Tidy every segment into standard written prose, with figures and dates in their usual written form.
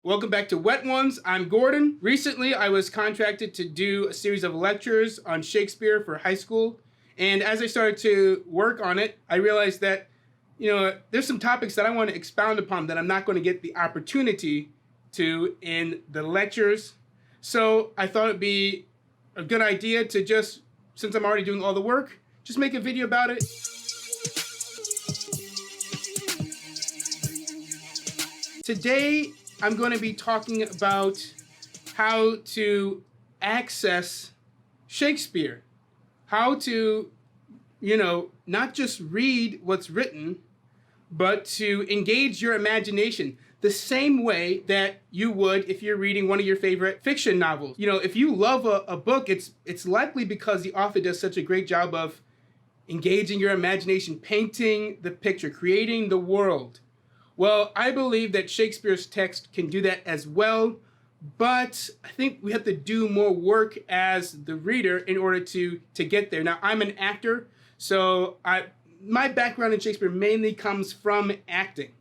Welcome back to Wet Ones. I'm Gordon. Recently, I was contracted to do a series of lectures on Shakespeare for high school. And as I started to work on it, I realized that, there's some topics that I want to expound upon that I'm not going to get the opportunity to in the lectures. So I thought it'd be a good idea to just, since I'm already doing all the work, just make a video about it. Today, I'm going to be talking about how to access Shakespeare. How to, not just read what's written, but to engage your imagination the same way that you would if you're reading one of your favorite fiction novels. If you love a book, it's likely because the author does such a great job of engaging your imagination, painting the picture, creating the world. Well, I believe that Shakespeare's text can do that as well, but I think we have to do more work as the reader in order to get there. Now, I'm an actor, so my background in Shakespeare mainly comes from acting.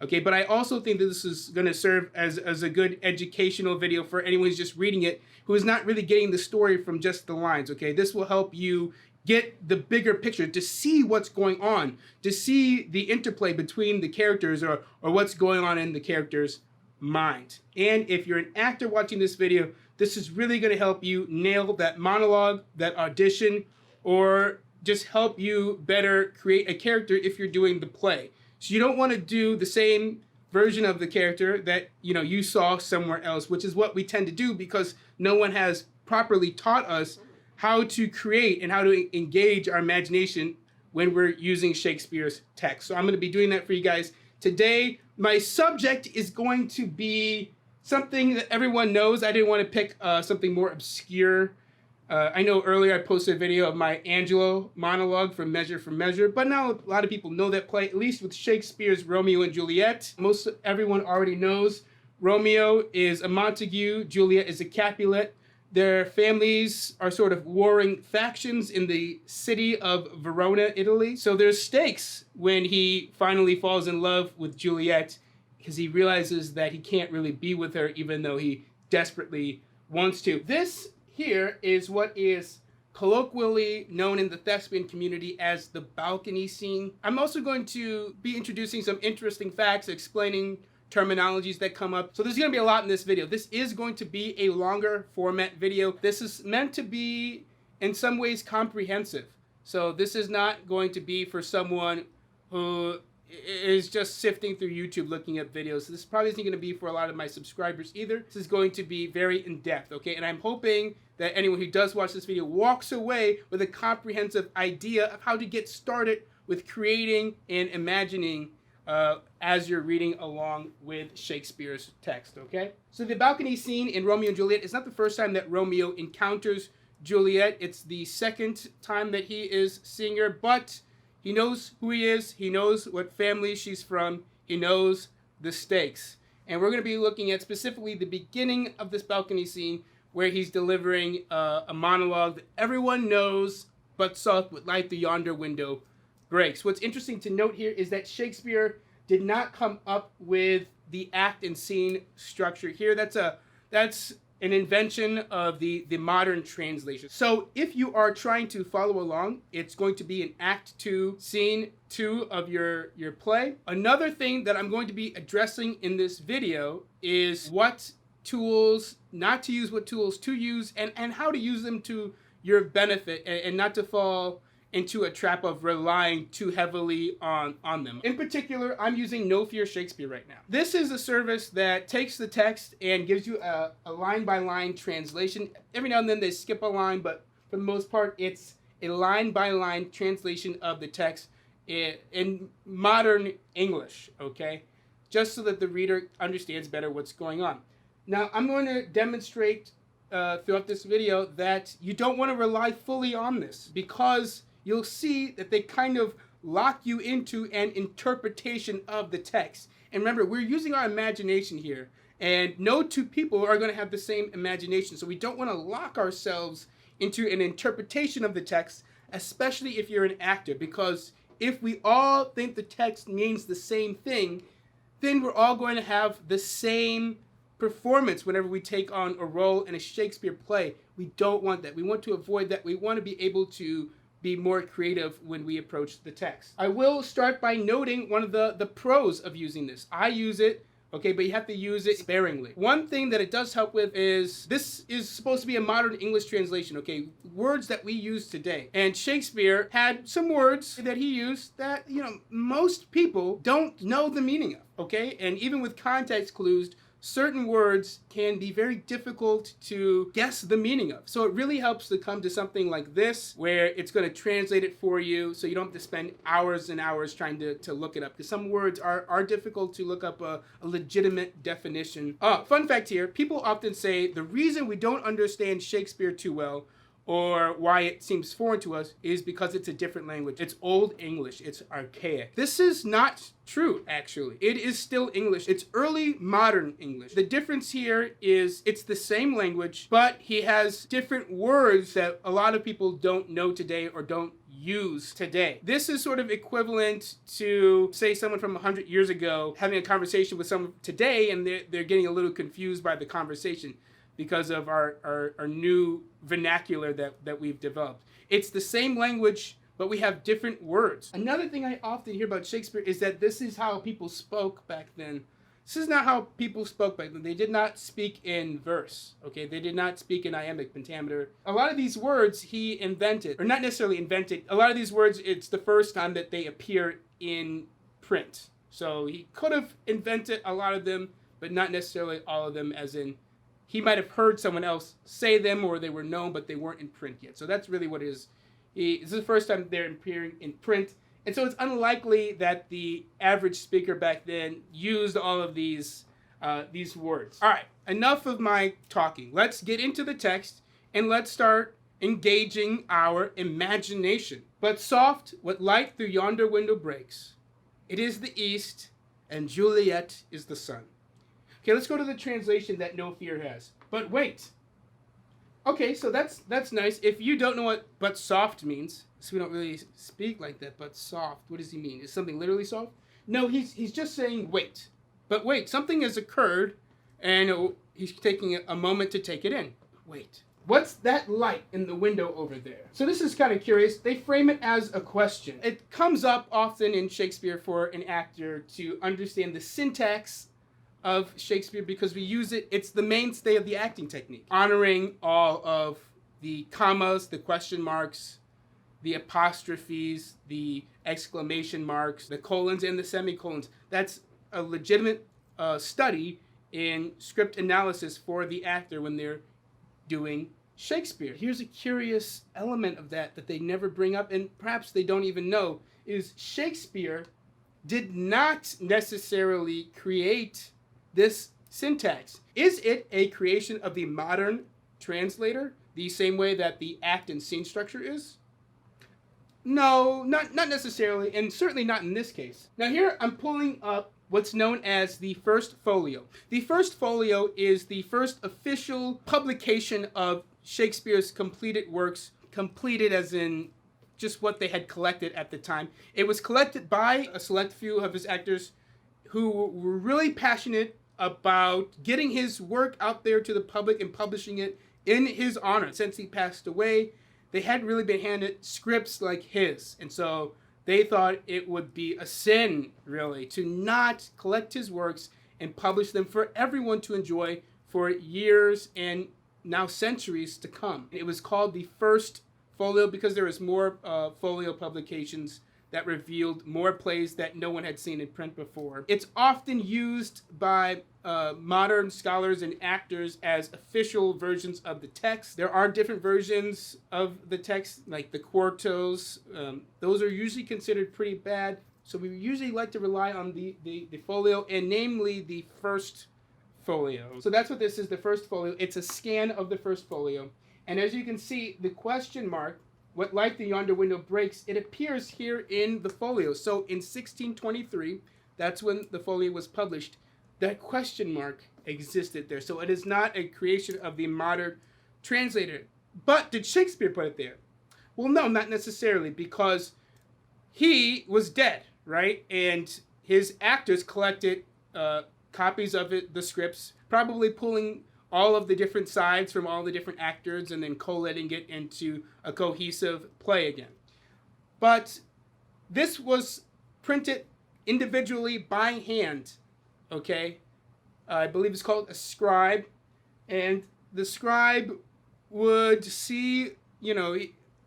Okay, but I also think that this is going to serve as a good educational video for anyone who's just reading it, who is not really getting the story from just the lines. Okay, this will help you get the bigger picture, to see what's going on, to see the interplay between the characters or what's going on in the character's mind. And if you're an actor watching this video, this is really going to help you nail that monologue, that audition, or just help you better create a character if you're doing the play. So you don't want to do the same version of the character that you saw somewhere else, which is what we tend to do because no one has properly taught us how to create and how to engage our imagination when we're using Shakespeare's text. So I'm going to be doing that for you guys today. My subject is going to be something that everyone knows. I didn't want to pick something more obscure. I know earlier I posted a video of my Angelo monologue from Measure for Measure, but now a lot of people know that play, at least with Shakespeare's Romeo and Juliet. Most everyone already knows Romeo is a Montague, Juliet is a Capulet. Their families are sort of warring factions in the city of Verona, Italy. So there's stakes when he finally falls in love with Juliet because he realizes that he can't really be with her even though he desperately wants to. This here is what is colloquially known in the thespian community as the balcony scene. I'm also going to be introducing some interesting facts, explaining terminologies that come up. So there's going to be a lot in this video. This is going to be a longer format video. This is meant to be in some ways comprehensive. So this is not going to be for someone who is just sifting through YouTube looking at videos. So this probably isn't going to be for a lot of my subscribers either. This is going to be very in-depth, okay? And I'm hoping that anyone who does watch this video walks away with a comprehensive idea of how to get started with creating and imagining as you're reading along with Shakespeare's text, okay? So the balcony scene in Romeo and Juliet is not the first time that Romeo encounters Juliet. It's the second time that he is seeing her, but he knows who he is. He knows what family she's from. He knows the stakes. And we're going to be looking at specifically the beginning of this balcony scene where he's delivering a monologue that everyone knows, but soft with light the yonder window breaks. What's interesting to note here is that Shakespeare did not come up with the act and scene structure here. That's an invention of the modern translation. So if you are trying to follow along, it's going to be an Act 2, Scene 2 of your play. Another thing that I'm going to be addressing in this video is what tools not to use, what tools to use, and how to use them to your benefit and not to fall into a trap of relying too heavily on them. In particular, I'm using No Fear Shakespeare right now. This is a service that takes the text and gives you a line-by-line translation. Every now and then they skip a line, but for the most part, it's a line-by-line translation of the text in modern English, okay? Just so that the reader understands better what's going on. Now, I'm going to demonstrate throughout this video that you don't want to rely fully on this because you'll see that they kind of lock you into an interpretation of the text. And remember, we're using our imagination here, and no two people are going to have the same imagination. So we don't want to lock ourselves into an interpretation of the text, especially if you're an actor, because if we all think the text means the same thing, then we're all going to have the same performance whenever we take on a role in a Shakespeare play. We don't want that. We want to avoid that. We want to be able to be more creative when we approach the text. I will start by noting one of the pros of using this. I use it, okay, but you have to use it sparingly. One thing that it does help with is this is supposed to be a modern English translation, okay? Words that we use today. And Shakespeare had some words that he used that, most people don't know the meaning of, okay? And even with context clues, certain words can be very difficult to guess the meaning of. So it really helps to come to something like this, where it's going to translate it for you, so you don't have to spend hours and hours trying to look it up, because some words are difficult to look up a legitimate definition. Fun fact here, people often say the reason we don't understand Shakespeare too well, or why it seems foreign to us, is because it's a different language. It's Old English. It's archaic. This is not true, actually. It is still English. It's early modern English. The difference here is it's the same language, but he has different words that a lot of people don't know today or don't use today. This is sort of equivalent to, say, someone from 100 years ago having a conversation with someone today, and they're getting a little confused by the conversation because of our new vernacular that we've developed. It's the same language, but we have different words. Another thing I often hear about Shakespeare is that this is how people spoke back then. This is not how people spoke back then. They did not speak in verse, okay? They did not speak in iambic pentameter. A lot of these words he invented, or not necessarily invented. A lot of these words, it's the first time that they appear in print. So he could have invented a lot of them, but not necessarily all of them, as in he might have heard someone else say them, or they were known, but they weren't in print yet. So that's really what it is. This is the first time they're appearing in print. And so it's unlikely that the average speaker back then used all of these words. All right, enough of my talking. Let's get into the text, and let's start engaging our imagination. But soft, what light through yonder window breaks. It is the east, and Juliet is the sun. Okay, let's go to the translation that No Fear has. But wait. Okay, so that's nice. If you don't know what but soft means, so we don't really speak like that, but soft, what does he mean? Is something literally soft? No, he's just saying wait. But wait, something has occurred, and he's taking a moment to take it in. Wait. What's that light in the window over there? So this is kind of curious. They frame it as a question. It comes up often in Shakespeare for an actor to understand the syntax of Shakespeare, because we use it. It's the mainstay of the acting technique, honoring all of the commas, the question marks, the apostrophes, the exclamation marks, the colons, and the semicolons. That's a legitimate study in script analysis for the actor when they're doing Shakespeare. Here's a curious element of that they never bring up, and perhaps they don't even know, is Shakespeare did not necessarily create this syntax. Is it a creation of the modern translator, the same way that the act and scene structure is? No, not necessarily, and certainly not in this case. Now here I'm pulling up what's known as the First Folio. The First Folio is the first official publication of Shakespeare's completed works, completed as in just what they had collected at the time. It was collected by a select few of his actors who were really passionate about getting his work out there to the public and publishing it in his honor. Since he passed away, they hadn't really been handed scripts like his. And so they thought it would be a sin, really, to not collect his works and publish them for everyone to enjoy for years and now centuries to come. It was called the First Folio because there was more folio publications that revealed more plays that no one had seen in print before. It's often used by modern scholars and actors as official versions of the text. There are different versions of the text, like the quartos. Those are usually considered pretty bad, so we usually like to rely on the folio, and namely the First Folio. So that's what this is, the First Folio. It's a scan of the First Folio. And as you can see, the question mark, what light the yonder window breaks, it appears here in the folio. So in 1623, that's when the folio was published, that question mark existed there. So it is not a creation of the modern translator. But did Shakespeare put it there? Well, no, not necessarily, because he was dead, right? And his actors collected copies of it, the scripts, probably pulling all of the different sides from all the different actors and then collating it into a cohesive play again. But this was printed individually by hand, okay? I believe it's called a scribe, and the scribe would see,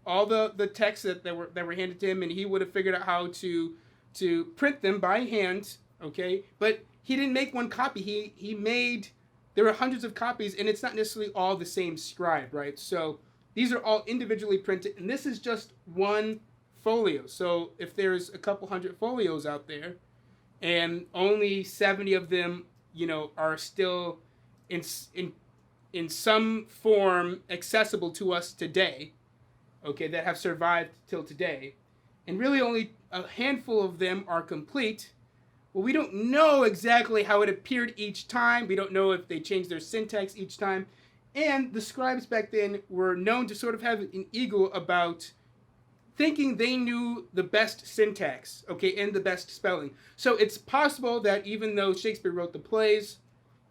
all the texts that were handed to him, and he would have figured out how to print them by hand, okay? But he didn't make one copy. He made, there were hundreds of copies, and it's not necessarily all the same scribe, right? So these are all individually printed, and this is just one folio. So if there's a couple hundred folios out there, and only 70 of them, are still in some form accessible to us today, okay, that have survived till today, and really only a handful of them are complete. Well, we don't know exactly how it appeared each time. We don't know if they changed their syntax each time. And the scribes back then were known to sort of have an ego about thinking they knew the best syntax, okay, and the best spelling. So it's possible that even though Shakespeare wrote the plays,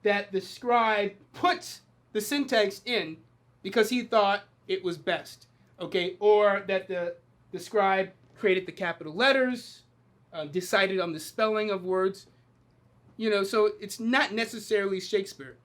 that the scribe put the syntax in because he thought it was best, okay, or that the scribe created the capital letters, decided on the spelling of words, so it's not necessarily Shakespeare.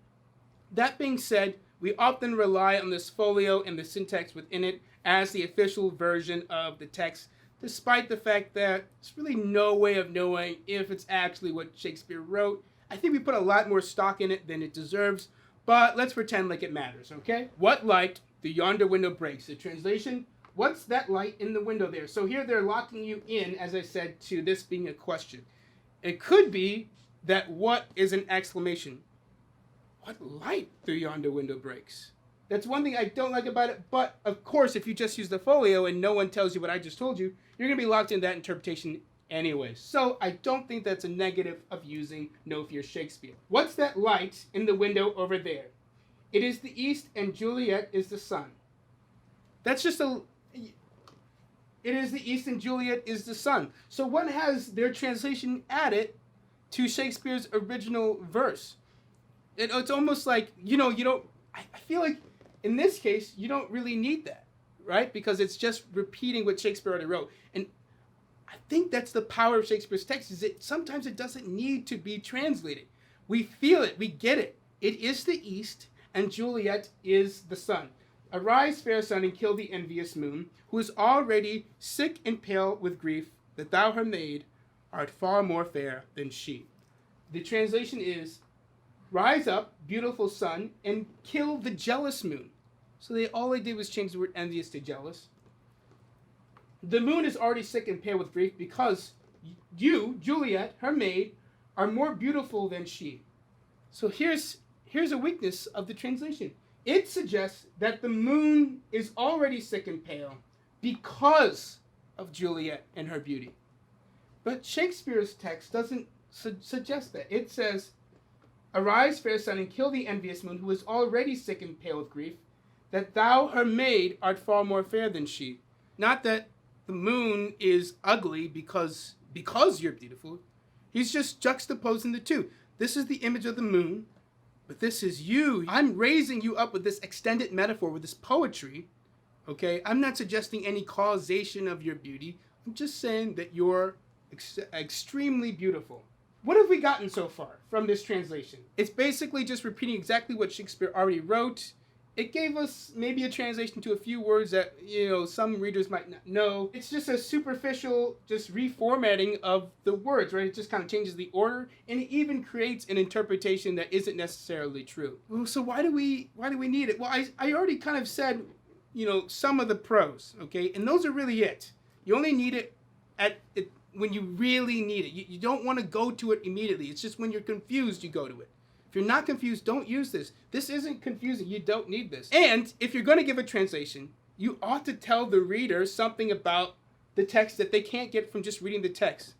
That being said, we often rely on this folio and the syntax within it as the official version of the text, despite the fact that there's really no way of knowing if it's actually what Shakespeare wrote. I think we put a lot more stock in it than it deserves, but let's pretend like it matters, okay? What light the yonder window breaks? The translation, what's that light in the window there? So here they're locking you in, as I said, to this being a question. It could be that what is an exclamation? What light through yonder window breaks? That's one thing I don't like about it, but of course, if you just use the folio and no one tells you what I just told you, you're going to be locked in that interpretation anyway. So I don't think that's a negative of using No Fear Shakespeare. What's that light in the window over there? It is the east and Juliet is the sun. That's just it is the east and Juliet is the sun. So one has their translation added to Shakespeare's original verse. It's almost like, I feel like in this case, you don't really need that, right? Because it's just repeating what Shakespeare already wrote. And I think that's the power of Shakespeare's text, is that sometimes it doesn't need to be translated. We feel it, we get it. It is the east, and Juliet is the sun. Arise, fair sun, and kill the envious moon, who is already sick and pale with grief, that thou her maid art far more fair than she. The translation is, rise up, beautiful sun, and kill the jealous moon. So all they did was change the word envious to jealous. The moon is already sick and pale with grief because you, Juliet, her maid, are more beautiful than she. So here's a weakness of the translation. It suggests that the moon is already sick and pale because of Juliet and her beauty. But Shakespeare's text doesn't suggest that. It says, arise, fair sun, and kill the envious moon, who is already sick and pale with grief, that thou, her maid, art far more fair than she. Not that the moon is ugly because you're beautiful. He's just juxtaposing the two. This is the image of the moon, but this is you. I'm raising you up with this extended metaphor, with this poetry, okay? I'm not suggesting any causation of your beauty. I'm just saying that you're extremely beautiful. What have we gotten so far from this translation? It's basically just repeating exactly what Shakespeare already wrote. It gave us maybe a translation to a few words that, some readers might not know. It's just a superficial, just reformatting of the words, right? It just kind of changes the order, and it even creates an interpretation that isn't necessarily true. So why do we need it? Well, I already kind of said, some of the pros, okay? And those are really it. You only need it when you really need it. You don't want to go to it immediately. It's just when you're confused, you go to it. If you're not confused, don't use this. This isn't confusing. You don't need this. And if you're going to give a translation, you ought to tell the reader something about the text that they can't get from just reading the text.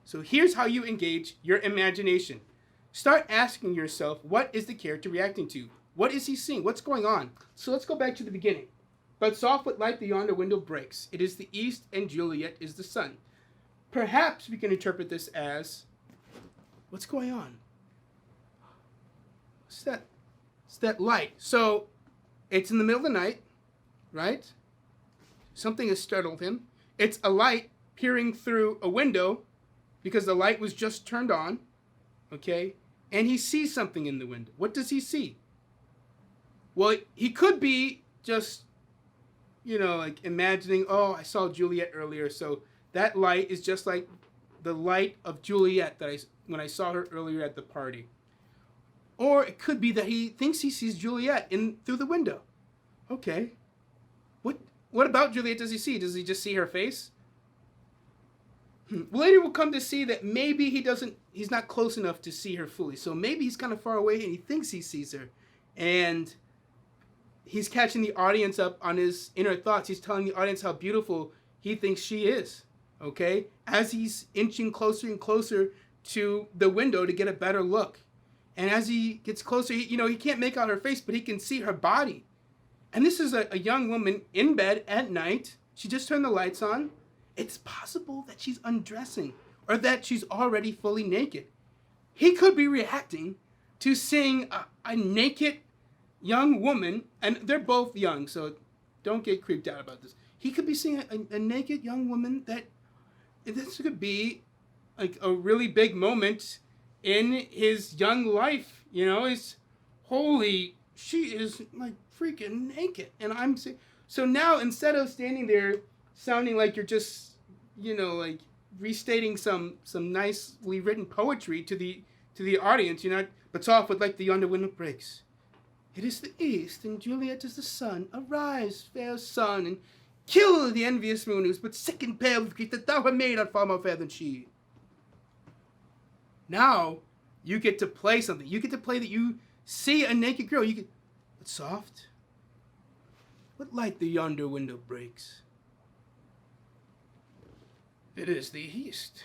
So here's how you engage your imagination. Start asking yourself, what is the character reacting to? What is he seeing? What's going on? So let's go back to the beginning. But soft what light the yonder window breaks. It is the east, and Juliet is the sun. Perhaps we can interpret this as, what's going on? What's that? It's that light. So it's in the middle of the night, right? Something has startled him. It's a light peering through a window because the light was just turned on, okay? And he sees something in the window. What does he see? Well, he could be just, like imagining, oh, I saw Juliet earlier, so that light is just like the light of Juliet when I saw her earlier at the party. Or it could be that he thinks he sees Juliet through the window. Okay. What about Juliet does he see? Does he just see her face? Later we'll come to see that maybe he's not close enough to see her fully. So maybe he's kind of far away and he thinks he sees her. And he's catching the audience up on his inner thoughts. He's telling the audience how beautiful he thinks she is. Okay? As he's inching closer and closer to the window to get a better look. And as he gets closer, he can't make out her face, but he can see her body. And this is a young woman in bed at night. She just turned the lights on. It's possible that she's undressing or that she's already fully naked. He could be reacting to seeing a naked young woman, and they're both young, so don't get creeped out about this. He could be seeing a naked young woman this could be like a really big moment in his young life. She is like freaking naked. And I'm saying, so now instead of standing there sounding like you're just, like restating some nicely written poetry to the audience, but off with like the yonder window breaks. It is the east, and Juliet is the sun. Arise, fair sun, and kill the envious moon, who's but sick and pale with grief that thou hast made art far more fair than she. Now, you get to play something. You get to play that you see a naked girl. But soft. What light the yonder window breaks? It is the east.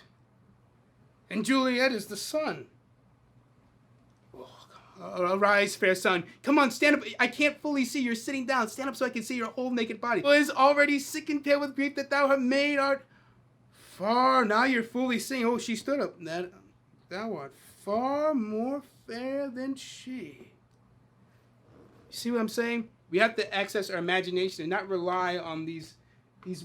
And Juliet is the sun. Arise, fair sun. Come on, stand up. I can't fully see. You're sitting down. Stand up so I can see your whole naked body. Is already sick and pale with grief that thou hast made art far. Now you're fully seeing. Oh, she stood up. Thou art far more fair than she. You see what I'm saying? We have to access our imagination and not rely on these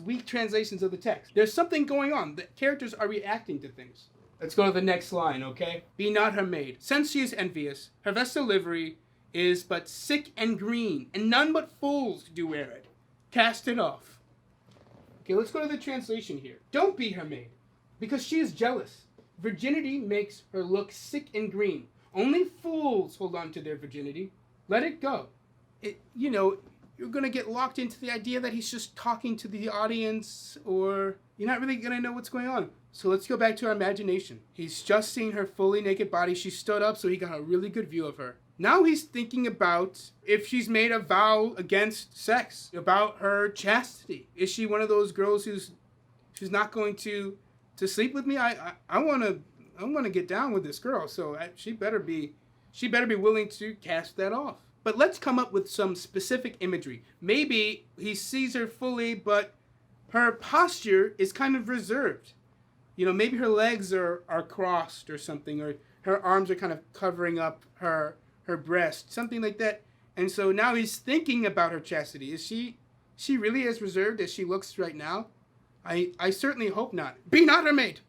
weak translations of the text. There's something going on. The characters are reacting to things. Let's go to the next line, okay? Be not her maid. Since she is envious, her vestal livery is but sick and green, and none but fools do wear it. Cast it off. Okay, let's go to the translation here. Don't be her maid, because she is jealous. Virginity makes her look sick and green. Only fools hold on to their virginity. Let it go. You're going to get locked into the idea that he's just talking to the audience, or you're not really going to know what's going on. So let's go back to our imagination. He's just seen her fully naked body. She stood up, so he got a really good view of her. Now he's thinking about if she's made a vow against sex, about her chastity. Is she one of those girls who's not going to sleep with me? I want to get down with this girl, so she better be willing to cast that off. But let's come up with some specific imagery. Maybe he sees her fully, but her posture is kind of reserved. Maybe her legs are crossed or something, or her arms are kind of covering up her breast, something like that. And so now he's thinking about her chastity. Is she really as reserved as she looks right now? I certainly hope not. Be not her maid.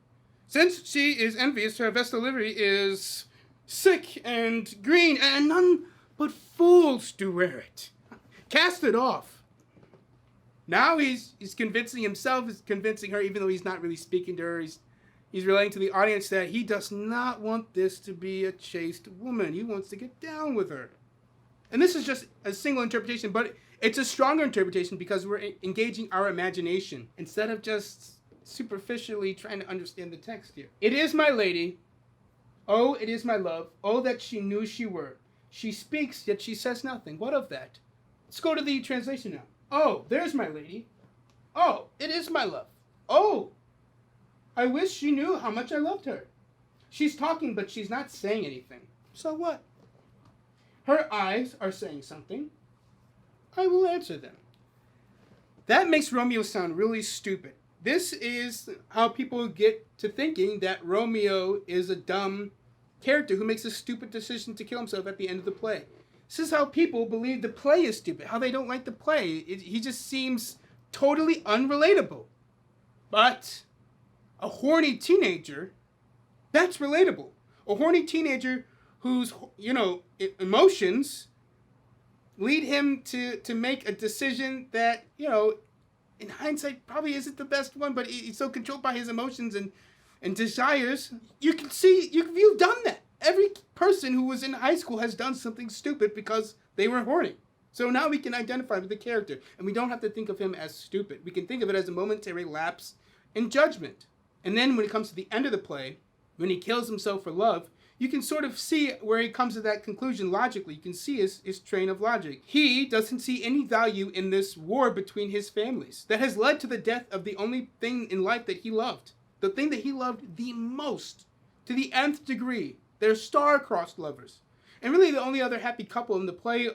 Since she is envious, her vestal livery is sick and green, and none but fools do wear it. Cast it off. Now he's convincing himself, he's convincing her, even though he's not really speaking to her. He's relaying to the audience that he does not want this to be a chaste woman. He wants to get down with her. And this is just a single interpretation, but it's a stronger interpretation because we're engaging our imagination instead of just superficially trying to understand the text here. It is my lady. Oh, it is my love. Oh, that she knew she were. She speaks, yet she says nothing. What of that? Let's go to the translation now. Oh, there's my lady. Oh, it is my love. Oh, I wish she knew how much I loved her. She's talking, but she's not saying anything. So what? Her eyes are saying something. I will answer them. That makes Romeo sound really stupid. This is how people get to thinking that Romeo is a dumb character who makes a stupid decision to kill himself at the end of the play. This is how people believe the play is stupid, how they don't like the play. He just seems totally unrelatable. But a horny teenager, that's relatable. A horny teenager whose, emotions lead him to make a decision that, in hindsight probably isn't the best one, but he's so controlled by his emotions and desires. You can see, you've done that. Every person who was in high school has done something stupid because they were horny. So now we can identify with the character, and we don't have to think of him as stupid. We can think of it as a momentary lapse in judgment. And then when it comes to the end of the play, when he kills himself for love, you can sort of see where he comes to that conclusion logically. You can see his train of logic. He doesn't see any value in this war between his families that has led to the death of the only thing in life that he loved. The thing that he loved the most, to the nth degree. They're star-crossed lovers. And really the only other happy couple in the play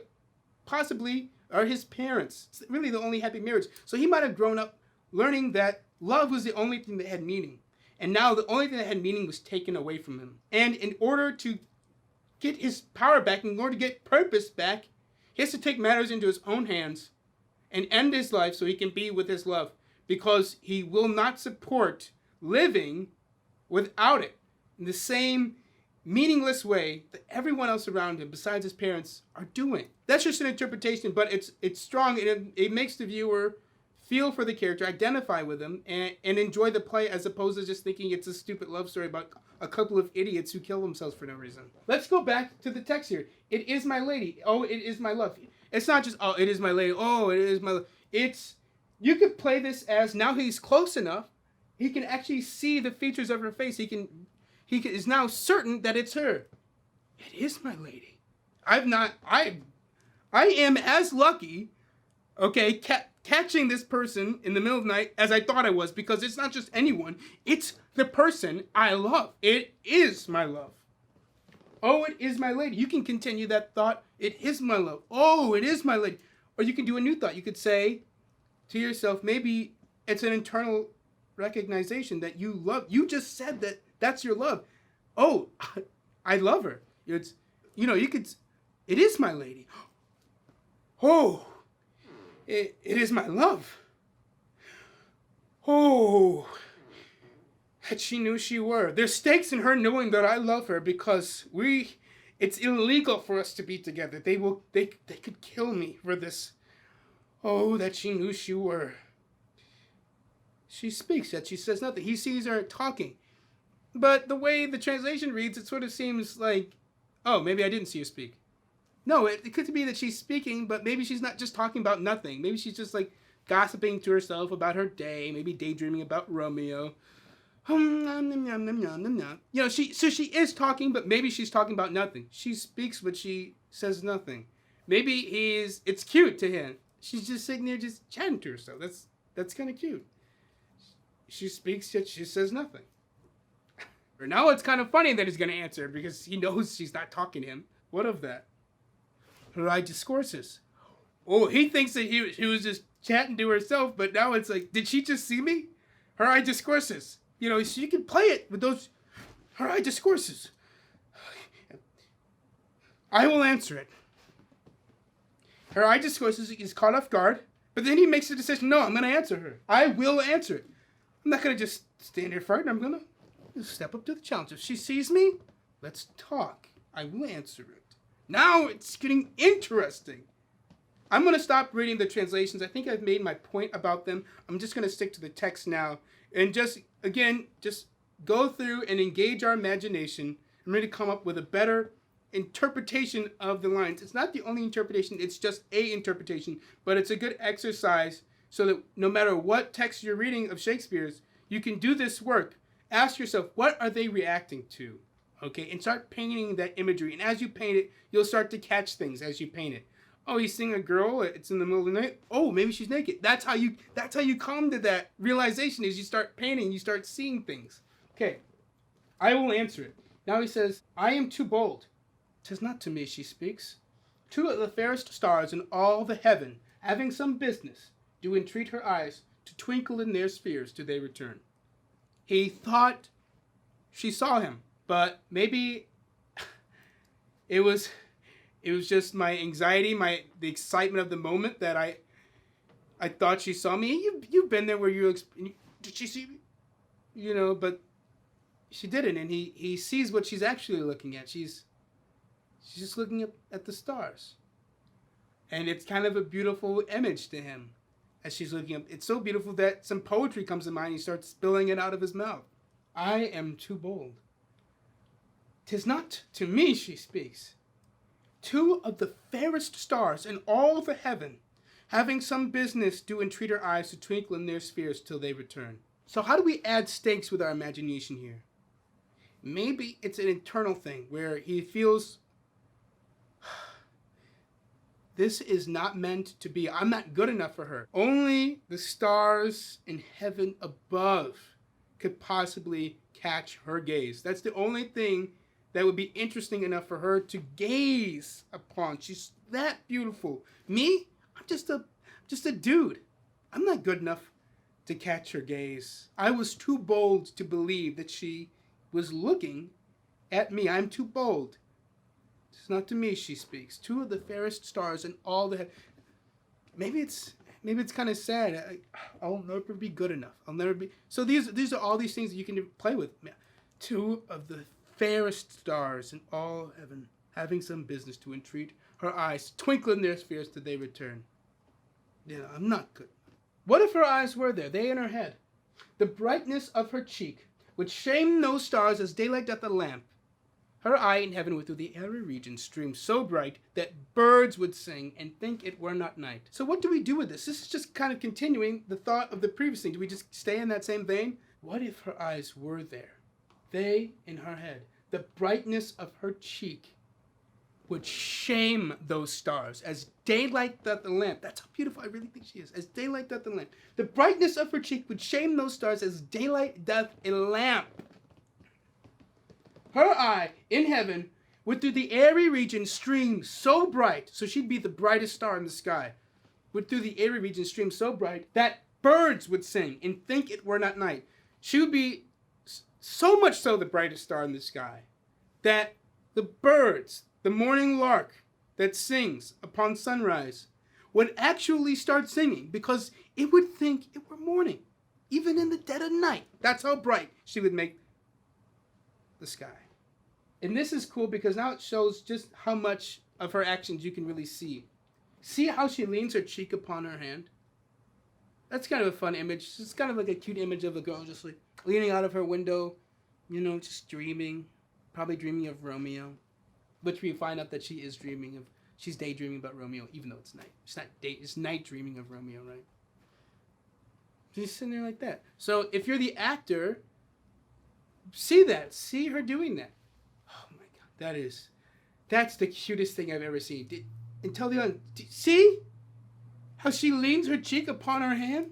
possibly are his parents. It's really the only happy marriage. So he might have grown up learning that love was the only thing that had meaning. And now the only thing that had meaning was taken away from him. And in order to get his power back, in order to get purpose back, he has to take matters into his own hands and end his life so he can be with his love. Because he will not support living without it in the same meaningless way that everyone else around him, besides his parents, are doing. That's just an interpretation, but it's strong, and it makes the viewer feel for the character, identify with him, and enjoy the play as opposed to just thinking it's a stupid love story about a couple of idiots who kill themselves for no reason. Let's go back to the text here. It is my lady. Oh, it is my love. It's not just, oh, it is my lady. Oh, it is my love. You could play this as now he's close enough. He can actually see the features of her face. He is now certain that it's her. It is my lady. I am as lucky, okay, catching this person in the middle of the night as I thought I was, because it's not just anyone, it's the person I love. It is my love. Oh, it is my lady. You can continue that thought. It is my love. Oh, it is my lady. Or you can do a new thought. You could say to yourself, maybe it's an internal recognition that you love. You just said that that's your love. Oh, I love her. It is my lady. Oh, it is my love. Oh, that she knew she were. There's stakes in her knowing that I love her because it's illegal for us to be together. They could kill me for this. Oh, that she knew she were. She speaks, yet she says nothing. He sees her talking. But the way the translation reads, it sort of seems like, oh, maybe I didn't see her speak. No, it could be that she's speaking, but maybe she's not just talking about nothing. Maybe she's just like gossiping to herself about her day, maybe daydreaming about Romeo. So she is talking, but maybe she's talking about nothing. She speaks, but she says nothing. Maybe it's cute to him. She's just sitting there just chatting to herself. That's kind of cute. She speaks, yet she says nothing. Or now it's kind of funny that he's going to answer because he knows she's not talking to him. What of that? Her eye discourses. Oh, he thinks that he was just chatting to herself, but now it's like, did she just see me? Her eye discourses. So you can play it with those. Her eye discourses. I will answer it. Her eye discourses. He's caught off guard, but then he makes a decision. No, I'm going to answer her. I will answer it. I'm not going to just stand here frightened. I'm going to step up to the challenge. If she sees me, let's talk. I will answer it. Now it's getting interesting. I'm going to stop reading the translations. I think I've made my point about them. I'm just going to stick to the text now. And just go through and engage our imagination and really come up with a better interpretation of the lines. It's not the only interpretation. It's just a interpretation. But it's a good exercise so that no matter what text you're reading of Shakespeare's, you can do this work. Ask yourself, what are they reacting to? Okay, and start painting that imagery. And as you paint it, you'll start to catch things as you paint it. Oh, he's seeing a girl. It's in the middle of the night. Oh, maybe she's naked. That's how you come to that realization. Is you start painting, you start seeing things. Okay, I will answer it. Now he says, I am too bold. 'Tis not to me she speaks. Two of the fairest stars in all the heaven, having some business, do entreat her eyes to twinkle in their spheres till they return. He thought she saw him. But maybe It was just my anxiety, the excitement of the moment that I thought she saw me. You've been there where did she see me? But she didn't, and he sees what she's actually looking at. She's just looking at the stars. And it's kind of a beautiful image to him as she's looking up. It's so beautiful that some poetry comes to mind. He starts spilling it out of his mouth. I am too bold. 'Tis not to me she speaks. Two of the fairest stars in all the heaven, having some business, do entreat her eyes to twinkle in their spheres till they return. So how do we add stakes with our imagination here? Maybe it's an internal thing where he feels this is not meant to be. I'm not good enough for her. Only the stars in heaven above could possibly catch her gaze. That's the only thing that would be interesting enough for her to gaze upon. She's that beautiful. Me? I'm just a dude. I'm not good enough to catch her gaze. I was too bold to believe that she was looking at me. I'm too bold. It's not to me she speaks. Two of the fairest stars in all the maybe it's kind of sad. I'll never be good enough. I'll never be. So these are all these things that you can play with. Two of the fairest stars in all heaven, having some business to entreat her eyes, twinkle in their spheres till they return. Yeah, I'm not good. What if her eyes were there, they in her head? The brightness of her cheek would shame those stars as daylight doth a lamp. Her eye in heaven would through the airy region stream so bright that birds would sing and think it were not night. So what do we do with this? This is just kind of continuing the thought of the previous thing. Do we just stay in that same vein? What if her eyes were there? They in her head. The brightness of her cheek would shame those stars as daylight doth the lamp. That's how beautiful I really think she is. As daylight doth the lamp. The brightness of her cheek would shame those stars as daylight doth a lamp. Her eye in heaven would through the airy region stream so bright, so she'd be the brightest star in the sky, would through the airy region stream so bright that birds would sing and think it were not night. She would be so much so the brightest star in the sky that the birds, the morning lark that sings upon sunrise, would actually start singing because it would think it were morning, even in the dead of night. That's how bright she would make the sky. And this is cool because now it shows just how much of her actions you can really see. See how she leans her cheek upon her hand? That's kind of a fun image. It's kind of like a cute image of a girl just like leaning out of her window, just dreaming, probably dreaming of Romeo, which we find out that she's daydreaming about Romeo, even though it's night. It's not day, it's night dreaming of Romeo, right? She's sitting there like that. So if you're the actor, see her doing that. Oh my God, that's the cutest thing I've ever seen. And tell the audience, see how she leans her cheek upon her hand?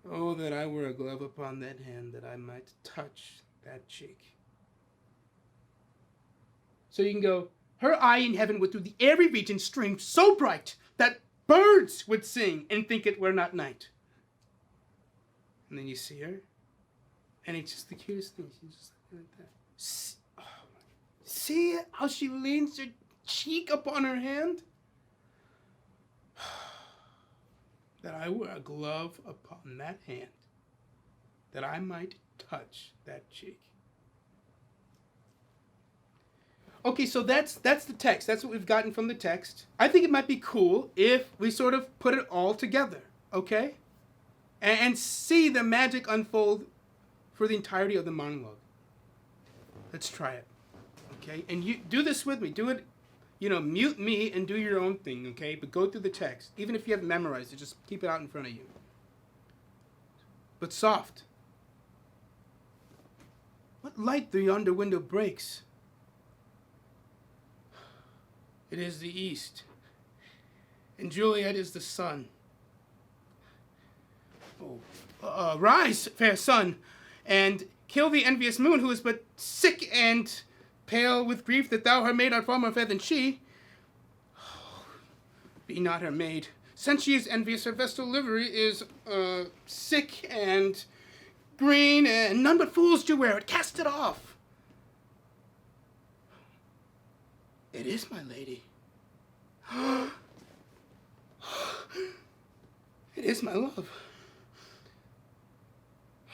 Oh, that I were a glove upon that hand, that I might touch that cheek. So you can go, her eye in heaven would through the airy region stream so bright that birds would sing and think it were not night. And then you see her, and it's just the cutest thing. She's just like that. See how she leans her cheek upon her hand? That I wear a glove upon that hand, that I might touch that cheek. Okay, so that's the text. That's what we've gotten from the text. I think it might be cool if we sort of put it all together, okay? And see the magic unfold for the entirety of the monologue. Let's try it, okay? And you do this with me. Do it, mute me and do your own thing, okay? But go through the text. Even if you haven't memorized it, just keep it out in front of you. But soft. What light through yonder window breaks? It is the east, and Juliet is the sun. Oh, rise, fair sun, and kill the envious moon, who is but sick and pale with grief that thou her maid art far more fair than she. Be not her maid. Since she is envious, her vestal livery is sick and green, and none but fools do wear it. Cast it off. It is my lady. It is my love.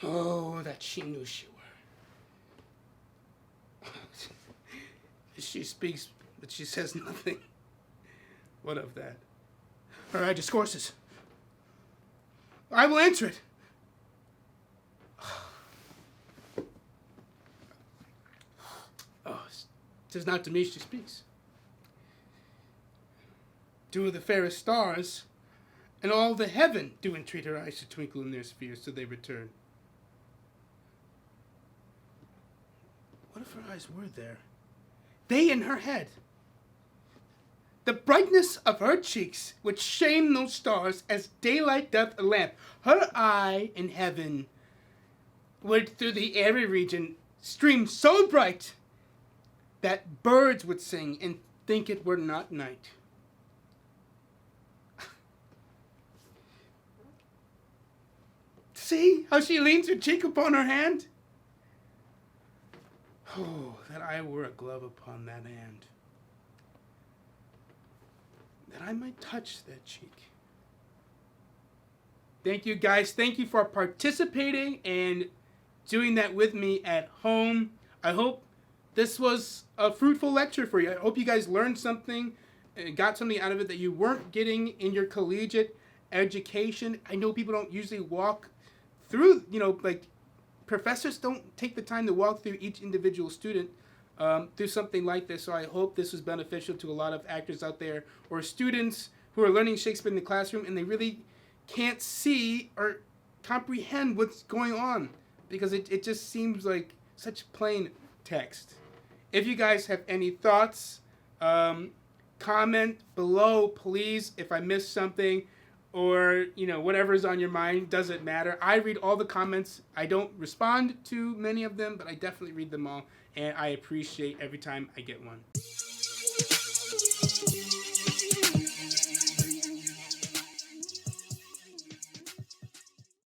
Oh, that she knew she were. She speaks, but she says nothing. What of that? All right, discourses. I will answer it. Oh, 'tis not to me she speaks. Two of the fairest stars, and all the heaven do entreat her eyes to twinkle in their spheres till they return. What if her eyes were there? They in her head. The brightness of her cheeks would shame those stars as daylight doth a lamp. Her eye in heaven would through the airy region stream so bright that birds would sing and think it were not night. See how she leans her cheek upon her hand? Oh, that I were a glove upon that hand, that I might touch that cheek. Thank you, guys. Thank you for participating and doing that with me at home. I hope this was a fruitful lecture for you. I hope you guys learned something and got something out of it that you weren't getting in your collegiate education. I know people don't usually walk through, like professors don't take the time to walk through each individual student through something like this. So I hope this was beneficial to a lot of actors out there or students who are learning Shakespeare in the classroom and they really can't see or comprehend what's going on because it just seems like such plain text. If you guys have any thoughts, comment below, please. If I missed something or, whatever's on your mind, doesn't matter. I read all the comments. I don't respond to many of them, but I definitely read them all, and I appreciate every time I get one.